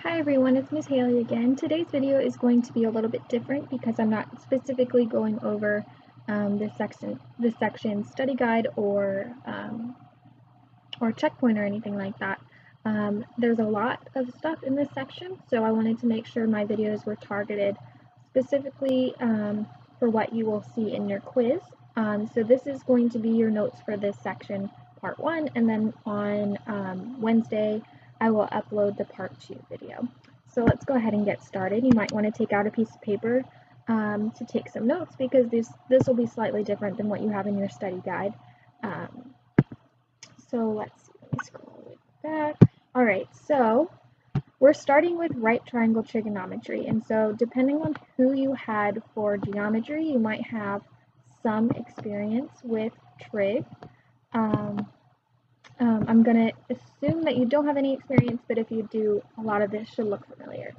Hi everyone, it's Miss Haley again. Today's video is going to be a little bit different because I'm not specifically going over this section study guide or checkpoint or anything like that. There's a lot of stuff in this section, so I wanted to make sure my videos were targeted specifically for what you will see in your quiz. So this is going to be your notes for this section, part 1, and then on Wednesday I will upload the part 2 video. So let's go ahead and get started. You might want to take out a piece of paper to take some notes because this will be slightly different than what you have in your study guide. So let's see, let me scroll back. All right, so we're starting with right triangle trigonometry, and so depending on who you had for geometry, you might have some experience with trig. I'm going to assume that you don't have any experience, but if you do, a lot of this should look familiar.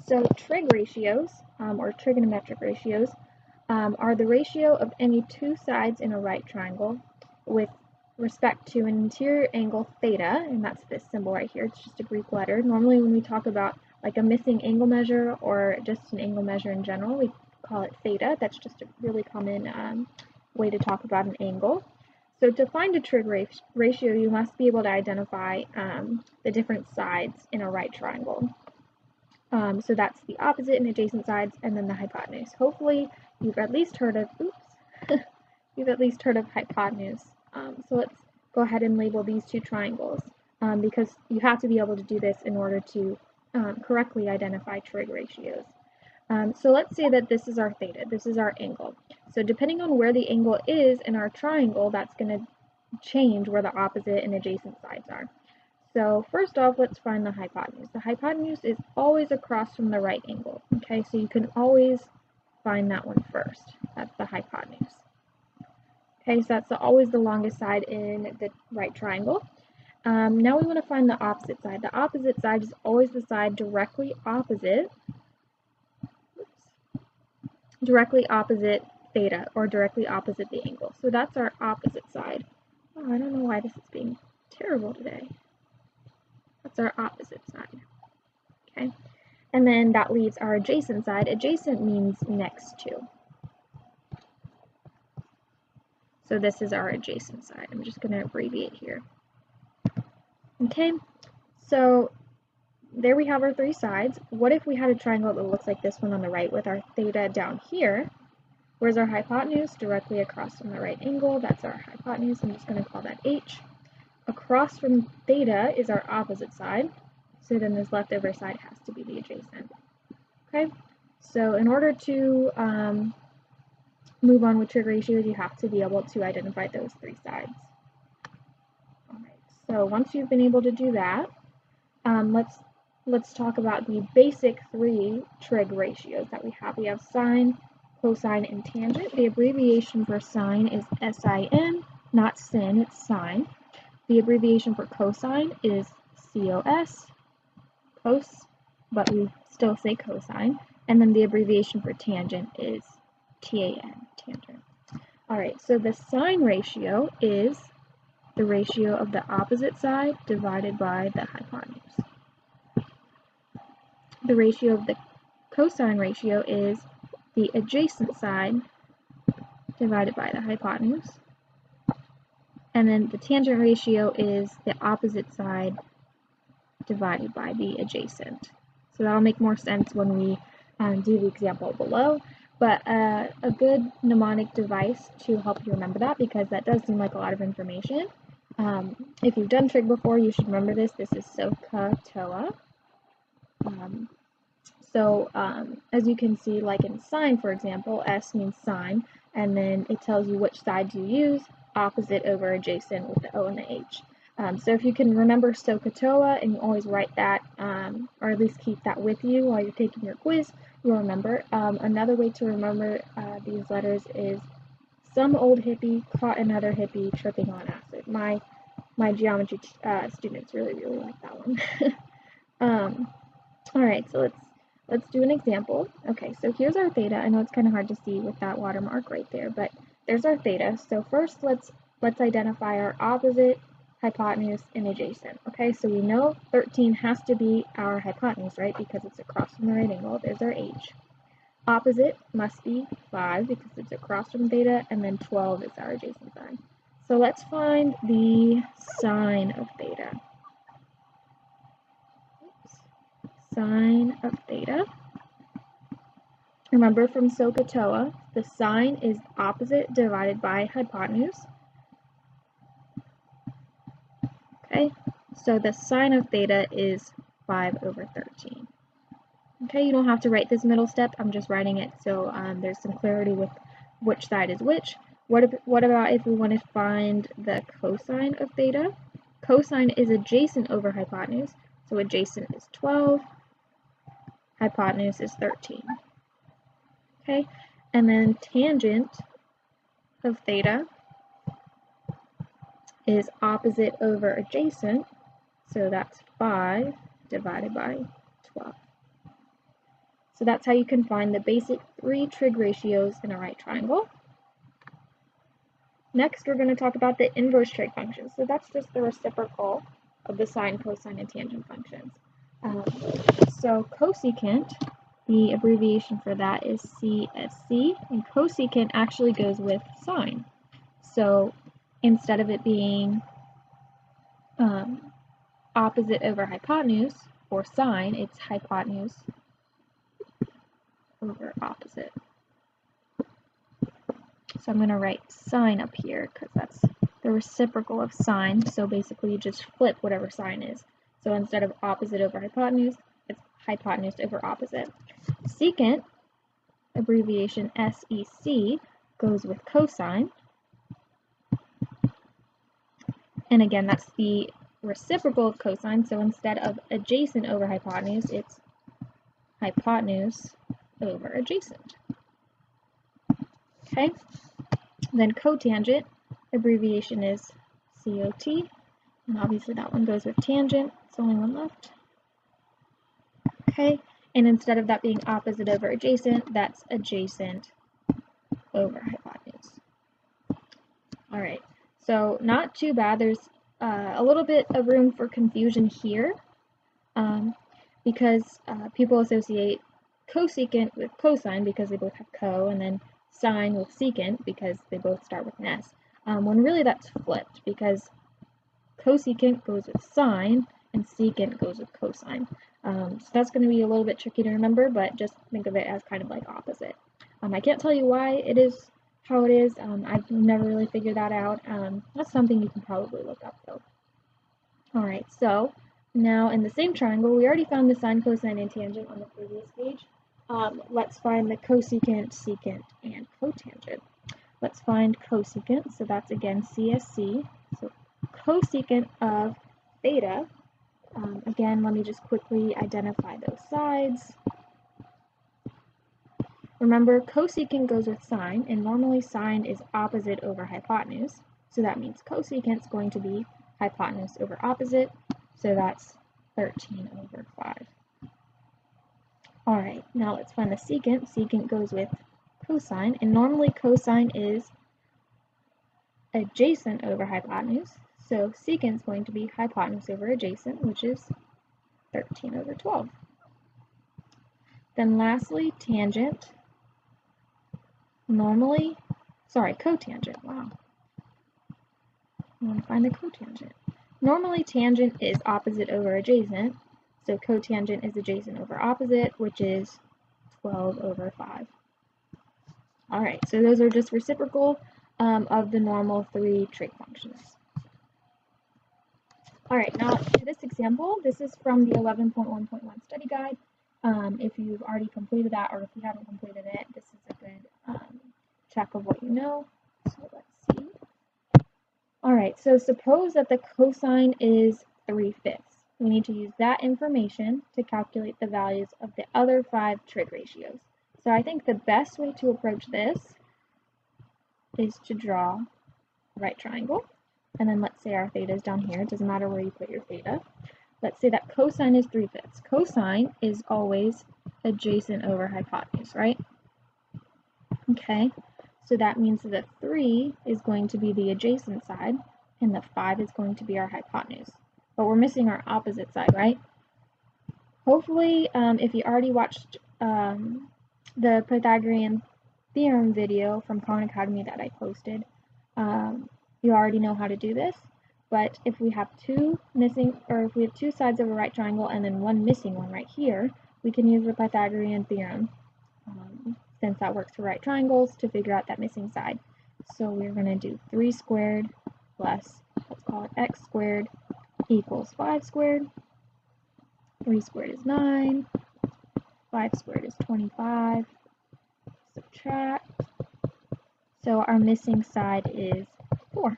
So trig ratios, or trigonometric ratios, are the ratio of any two sides in a right triangle with respect to an interior angle theta, and that's this symbol right here. It's just a Greek letter. Normally when we talk about like a missing angle measure or just an angle measure in general, we call it theta. That's just a really common way to talk about an angle. So to find a trig ratio, you must be able to identify the different sides in a right triangle. So that's the opposite and adjacent sides, and then the hypotenuse. Hopefully you've at least heard of, you've at least heard of hypotenuse. So let's go ahead and label these two triangles because you have to be able to do this in order to correctly identify trig ratios. So let's say that this is our theta, this is our angle. So depending on where the angle is in our triangle, that's going to change where the opposite and adjacent sides are. So first off, let's find the hypotenuse. The hypotenuse is always across from the right angle, okay? So you can always find that one first. That's the hypotenuse. Okay, so that's always the longest side in the right triangle. Now we want to find the opposite side. The opposite side is always the side directly opposite theta, or directly opposite the angle. So that's our opposite side. Oh, I don't know why this is being terrible today. That's our opposite side. Okay, and then that leaves our adjacent side. Adjacent means next to. So this is our adjacent side. I'm just going to abbreviate here. Okay, so there we have our three sides. What if we had a triangle that looks like this one on the right with our theta down here? Where's our hypotenuse? Directly across from the right angle. That's our hypotenuse. I'm just going to call that H. Across from theta is our opposite side. So then this leftover side has to be the adjacent. Okay, so in order to move on with trig ratios, you have to be able to identify those three sides. All right, so once you've been able to do that, let's talk about the basic three trig ratios that we have. We have sine, cosine, and tangent. The abbreviation for sine is SIN, not sin, it's sine. The abbreviation for cosine is COS, cos, but we still say cosine. And then the abbreviation for tangent is TAN, tangent. All right, so the sine ratio is the ratio of the opposite side divided by the hypotenuse. The ratio of the cosine ratio is the adjacent side divided by the hypotenuse. And then the tangent ratio is the opposite side divided by the adjacent. So that'll make more sense when we do the example below. But a good mnemonic device to help you remember that, because that does seem like a lot of information. If you've done trig before, you should remember this. This is SOHCAHTOA. As you can see, like in sine, for example, S means sine, and then it tells you which side to use, opposite over adjacent with the O and the H. So if you can remember SOHCAHTOA and you always write that, or at least keep that with you while you're taking your quiz, you'll remember. Another way to remember these letters is some old hippie caught another hippie tripping on acid. My geometry students really like that one. All right, so let's do an example. Okay, so here's our theta. I know it's kind of hard to see with that watermark right there, but there's our theta. So first, let's identify our opposite hypotenuse, and adjacent. Okay, so we know 13 has to be our hypotenuse, right, because it's across from the right angle. There's our h. Opposite must be 5 because it's across from theta, and then 12 is our adjacent side. So let's find the sine of theta. Sine of theta. Remember from SOHCAHTOA, the sine is opposite divided by hypotenuse. Okay, so the sine of theta is 5/13. Okay, you don't have to write this middle step, I'm just writing it so there's some clarity with which side is which. What about if we want to find the cosine of theta? Cosine is adjacent over hypotenuse, so adjacent is 12, hypotenuse is 13. Okay, and then tangent of theta is opposite over adjacent, so that's 5 divided by 12. So that's how you can find the basic 3 trig ratios in a right triangle. Next, we're going to talk about the inverse trig functions. So that's just the reciprocal of the sine, cosine, and tangent functions. So cosecant, the abbreviation for that is CSC, and cosecant actually goes with sine. So instead of it being opposite over hypotenuse, or sine, it's hypotenuse over opposite. So I'm going to write sine up here because that's the reciprocal of sine. So basically you just flip whatever sine is. So instead of opposite over hypotenuse, it's hypotenuse over opposite. Secant, abbreviation SEC, goes with cosine. And again, that's the reciprocal of cosine. So instead of adjacent over hypotenuse, it's hypotenuse over adjacent. Okay, then cotangent, abbreviation is COT, and obviously that one goes with tangent, it's only one left. Okay, and instead of that being opposite over adjacent, that's adjacent over hypotenuse. Alright, so not too bad. There's a little bit of room for confusion here because people associate cosecant with cosine because they both have co, and then sine with secant because they both start with an S. When really that's flipped because cosecant goes with sine and secant goes with cosine. So that's going to be a little bit tricky to remember, but just think of it as kind of like opposite. I can't tell you why it is how it is. I've never really figured that out. That's something you can probably look up though. Alright, so now in the same triangle, we already found the sine, cosine, and tangent on the previous page. Let's find the cosecant, secant, and cotangent. Let's find cosecant, so that's again CSC. So cosecant of theta, again, let me just quickly identify those sides. Remember, cosecant goes with sine, and normally sine is opposite over hypotenuse, so that means cosecant is going to be hypotenuse over opposite, so that's 13/5. Alright, now let's find the secant. Secant goes with cosine, and normally cosine is adjacent over hypotenuse, so secant is going to be hypotenuse over adjacent, which is 13/12. Then lastly, tangent. Cotangent, wow. I want to find the cotangent. Normally tangent is opposite over adjacent, so cotangent is adjacent over opposite, which is 12/5. Alright, so those are just reciprocal of the normal 3 trig functions. Alright, now to this example, this is from the 11.1.1 study guide. If you've already completed that, or if you haven't completed it, this is a good check of what you know. So let's see. Alright, so suppose that the cosine is 3/5. We need to use that information to calculate the values of the other 5 trig ratios. So I think the best way to approach this is to draw a right triangle. And then let's say our theta is down here. It doesn't matter where you put your theta. Let's say that cosine is 3/5. Cosine is always adjacent over hypotenuse, right? Okay, so that means that 3 is going to be the adjacent side, and the 5 is going to be our hypotenuse. But we're missing our opposite side, right? Hopefully, if you already watched the Pythagorean theorem video from Khan Academy that I posted, you already know how to do this. But if we have two sides of a right triangle and then one missing one right here, we can use the Pythagorean theorem, since that works for right triangles, to figure out that missing side. So we're going to do 3 squared plus, let's call it x squared, equals 5 squared. 3 squared is 9. 5 squared is 25. Subtract. So our missing side is 4.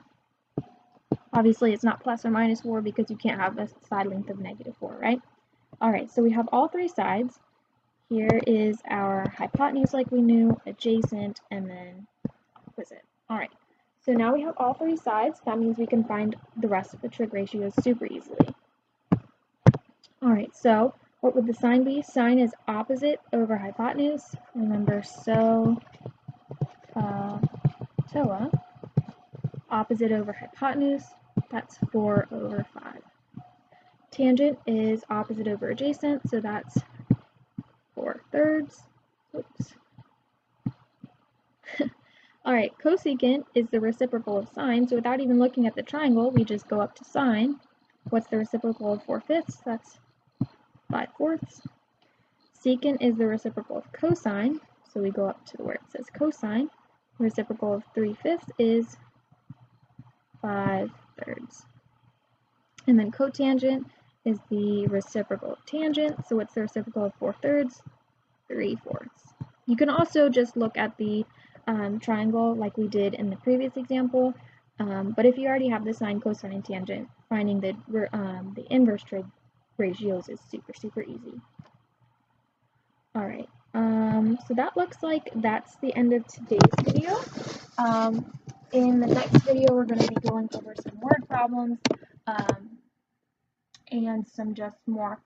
Obviously, it's not plus or minus 4 because you can't have a side length of -4, right? Alright, so we have all 3 sides. Here is our hypotenuse like we knew, adjacent, and then opposite. Alright, so now we have all 3 sides. That means we can find the rest of the trig ratios super easily. Alright, so what would the sign be? Sine is opposite over hypotenuse. Remember, SOA, opposite over hypotenuse, that's 4 over 5. Tangent is opposite over adjacent, so that's 4/3. Oops. Alright, cosecant is the reciprocal of sine, so without even looking at the triangle, we just go up to sine. What's the reciprocal of 4/5? That's 5/4. Secant is the reciprocal of cosine, so we go up to where it says cosine. Reciprocal of 3/5 is 5/3. And then cotangent is the reciprocal of tangent, so what's the reciprocal of 4/3? 3/4. You can also just look at the triangle like we did in the previous example, but if you already have the sine, cosine, and tangent, finding the inverse trig ratios is super easy. Alright, so that looks like that's the end of today's video. In the next video, we're going to be going over some word problems and some just more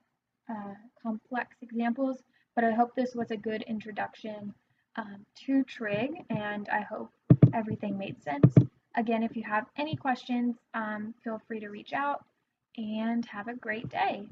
complex examples, but I hope this was a good introduction to trig, and I hope everything made sense. Again, if you have any questions, feel free to reach out, and have a great day.